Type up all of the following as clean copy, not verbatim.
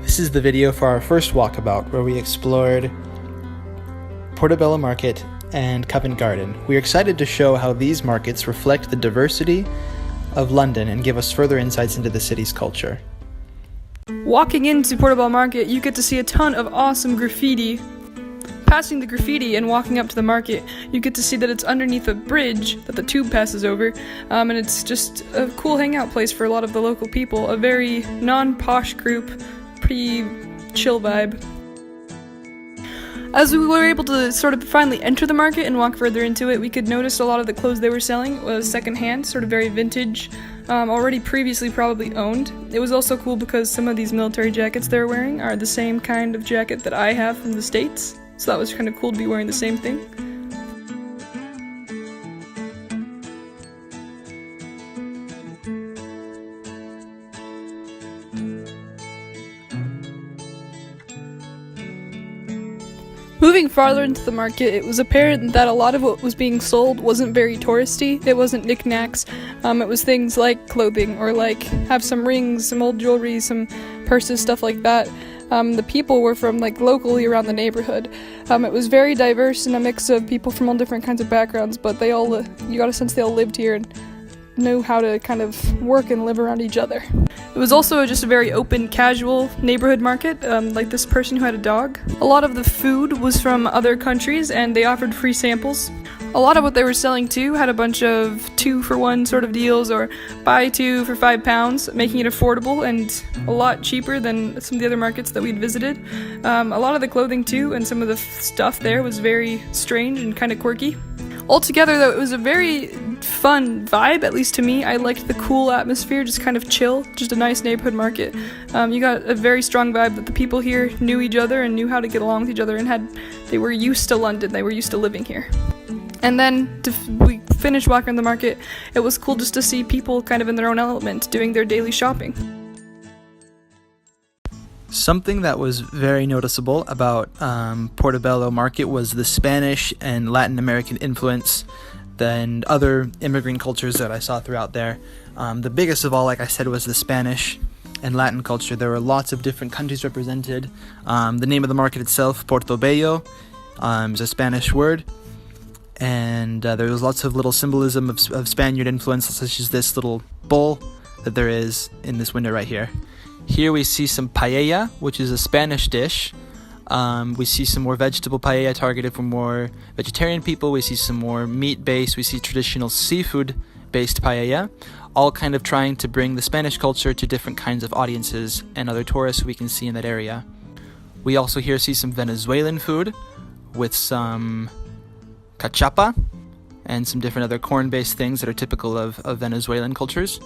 This is the video for our first walkabout, where we explored Portobello Market and Covent Garden. We are excited to show how these markets reflect the diversity of London and give us further insights into the city's culture. Walking into Portobello Market, you get to see a ton of awesome graffiti. Passing the graffiti and walking up to the market, you get to see that it's underneath a bridge that the tube passes over, and it's just a cool hangout place for a lot of the local people, a very non-posh group, pretty chill vibe. As we were able to sort of finally enter the market and walk further into it, we could notice a lot of the clothes they were selling was secondhand, sort of very vintage, already previously probably owned. It was also cool because some of these military jackets they're wearing are the same kind of jacket that I have from the States, so that was kind of cool to be wearing the same thing. Moving farther into the market, it was apparent that a lot of what was being sold wasn't very touristy. It wasn't knickknacks. It was things like clothing, or like have some rings, some old jewelry, some purses, stuff like that. The people were from like locally around the neighborhood. It was very diverse and a mix of people from all different kinds of backgrounds, but they all, you got a sense they all lived here and knew how to kind of work and live around each other. It was also just a very open, casual neighborhood market, like this person who had a dog. A lot of the food was from other countries and they offered free samples. A lot of what they were selling too had a bunch of 2-for-1 sort of deals, or buy 2 for £5, making it affordable and a lot cheaper than some of the other markets that we'd visited. A lot of the clothing too and some of the stuff there was very strange and kind of quirky. Altogether though, it was a very fun vibe, at least to me. I liked the cool atmosphere, just kind of chill, just a nice neighborhood market. You got a very strong vibe that the people here knew each other and knew how to get along with each other, and they were used to London, they were used to living here. And then we finished walking the market. It was cool just to see people kind of in their own element, doing their daily shopping. Something that was very noticeable about Portobello Market was the Spanish and Latin American influence than other immigrant cultures that I saw throughout there. The biggest of all, like I said, was the Spanish and Latin culture. There were lots of different countries represented. The name of the market itself, Portobello, is a Spanish word. And there was lots of little symbolism of Spaniard influence, such as this little bowl that there is in this window right here. Here we see some paella, which is a Spanish dish. We see some more vegetable paella targeted for more vegetarian people. We see some more meat-based. We see traditional seafood-based paella, all kind of trying to bring the Spanish culture to different kinds of audiences and other tourists we can see in that area. We also here see some Venezuelan food with some cachapa and some different other corn-based things that are typical of Venezuelan cultures.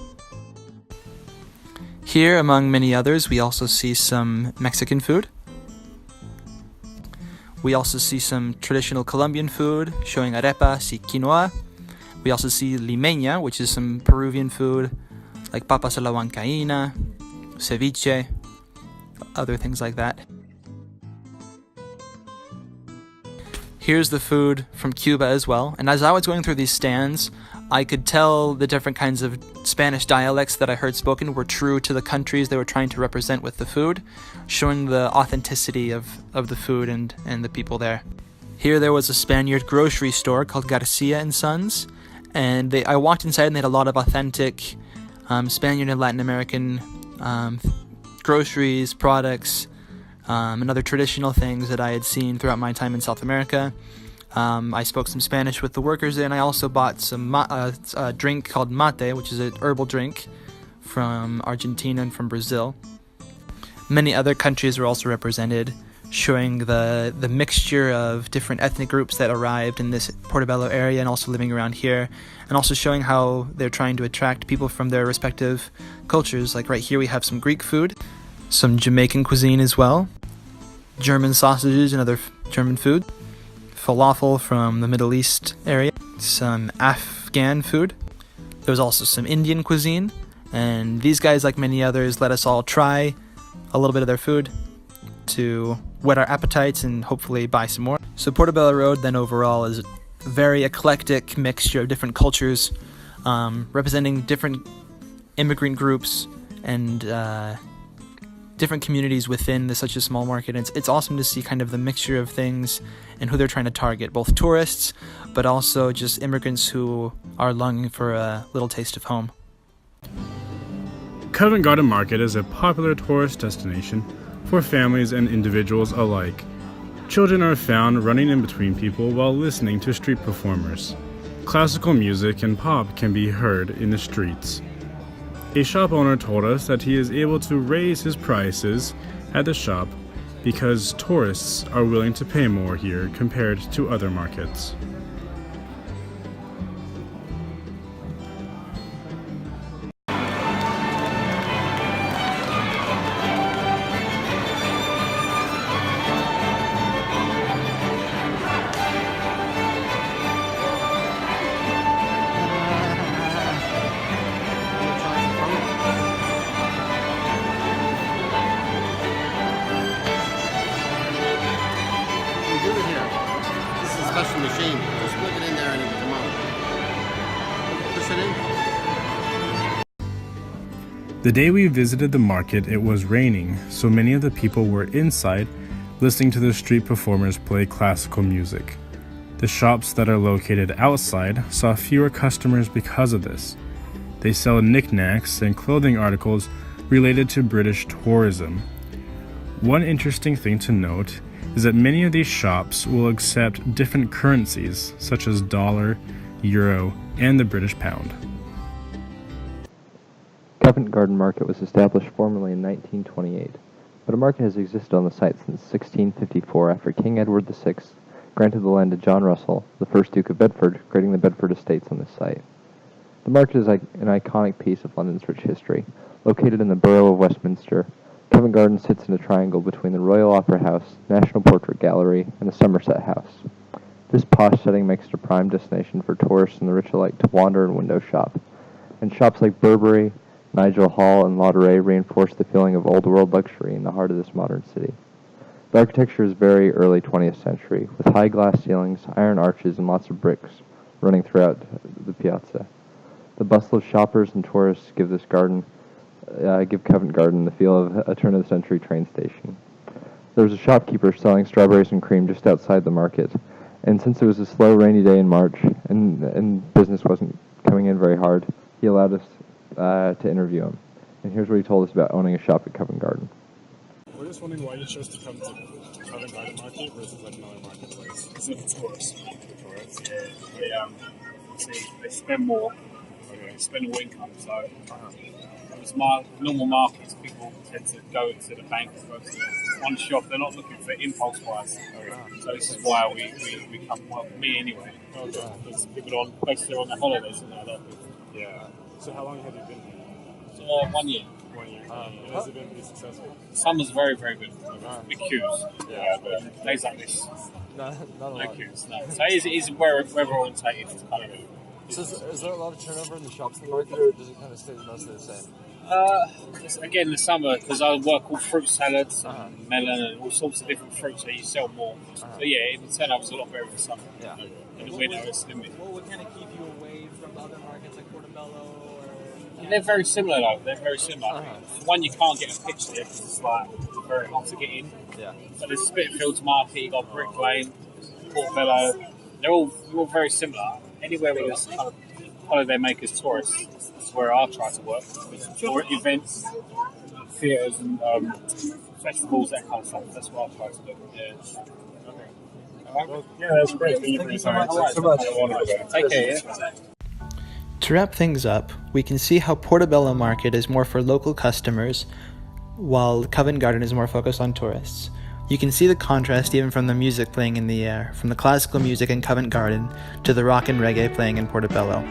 Here, among many others, we also see some Mexican food. We also see some traditional Colombian food, showing arepas y quinoa. We also see limeña, which is some Peruvian food, like papas a la huancaína, ceviche, other things like that. Here's the food from Cuba as well, and as I was going through these stands, I could tell the different kinds of Spanish dialects that I heard spoken were true to the countries they were trying to represent with the food, showing the authenticity of the food and the people there. Here there was a Spaniard grocery store called Garcia and Sons, and I walked inside and they had a lot of authentic Spaniard and Latin American groceries, products, and other traditional things that I had seen throughout my time in South America. I spoke some Spanish with the workers there, and I also bought some a drink called mate, which is an herbal drink from Argentina and from Brazil. Many other countries were also represented, showing the mixture of different ethnic groups that arrived in this Portobello area and also living around here, and also showing how they're trying to attract people from their respective cultures. Like right here we have some Greek food, some Jamaican cuisine as well, German sausages and other German food, falafel from the Middle East area, some Afghan food. There was also some Indian cuisine, and these guys, like many others, let us all try a little bit of their food to whet our appetites and hopefully buy some more. So Portobello Road then overall is a very eclectic mixture of different cultures, representing different immigrant groups and different communities within such a small market. It's awesome to see kind of the mixture of things and who they're trying to target, both tourists, but also just immigrants who are longing for a little taste of home. Covent Garden Market is a popular tourist destination for families and individuals alike. Children are found running in between people while listening to street performers. Classical music and pop can be heard in the streets. A shop owner told us that he is able to raise his prices at the shop because tourists are willing to pay more here compared to other markets. Special machine. Just plug it in there and it will come out. Push it in. The day we visited the market, it was raining, so many of the people were inside listening to the street performers play classical music. The shops that are located outside saw fewer customers because of this. They sell knickknacks and clothing articles related to British tourism. One interesting thing to note is that many of these shops will accept different currencies such as dollar, euro, and the British pound. Covent Garden Market was established formally in 1928, but a market has existed on the site since 1654 after King Edward VI granted the land to John Russell, the first Duke of Bedford, creating the Bedford Estates on this site. The market is an iconic piece of London's rich history. Located in the borough of Westminster, Covent Garden sits in a triangle between the Royal Opera House, National Portrait Gallery, and the Somerset House. This posh setting makes it a prime destination for tourists and the rich alike to wander and window shop. And shops like Burberry, Nigel Hall, and Lauderay reinforce the feeling of old-world luxury in the heart of this modern city. The architecture is very early 20th century, with high glass ceilings, iron arches, and lots of bricks running throughout the piazza. The bustle of shoppers and tourists give Covent Garden the feel of a turn-of-the-century train station. There was a shopkeeper selling strawberries and cream just outside the market, and since it was a slow, rainy day in March, and business wasn't coming in very hard, he allowed us to interview him. And here's what he told us about owning a shop at Covent Garden. We're just wondering why you chose to come to Covent Garden Market versus like another marketplace. It's for tourists. Yeah. They spend more. They spend more income. So it's normal markets. People tend to go to the bank, go to one shop. They're not looking for impulse buys. So this is why we come. Well, me anyway. Because people on basically on their holidays and that. Yeah. So how long have you been here? So 1 year. 1 year. Has it been pretty successful? Summer's very, very good. Big queues. Yeah, but days like this, Not a no lot. queues. No. So it is we're orientated. It's kind of. So is there a lot of turnover in the shops in the market, or does it kind of stay mostly the same? Again, the summer, because I work with fruit salads, and melon, and all sorts of different fruits, so you sell more. So yeah, the turnover's a lot better in the summer. Yeah. In the winter, it's limited. What would kind of keep you away from other markets like Portobello or... They're very similar, though. They're very similar. One, you can't get a pitch there because it's like very hard to get in. Yeah. So there's Spitalfields Market, you've got Brick Lane, Portobello. They're all very similar. Anywhere where there's kind of holiday makers, tourists, that's where I try to work. Or events, theatres and festivals, that kind of stuff. That's what I try to do. Yeah. Well, yeah, that's great. Thank you so much. Take care, yeah? To wrap things up, we can see how Portobello Market is more for local customers, while Covent Garden is more focused on tourists. You can see the contrast even from the music playing in the air, from the classical music in Covent Garden to the rock and reggae playing in Portobello.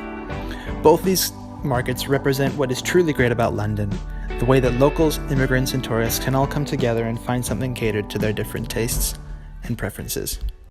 Both these markets represent what is truly great about London, the way that locals, immigrants, and tourists can all come together and find something catered to their different tastes and preferences.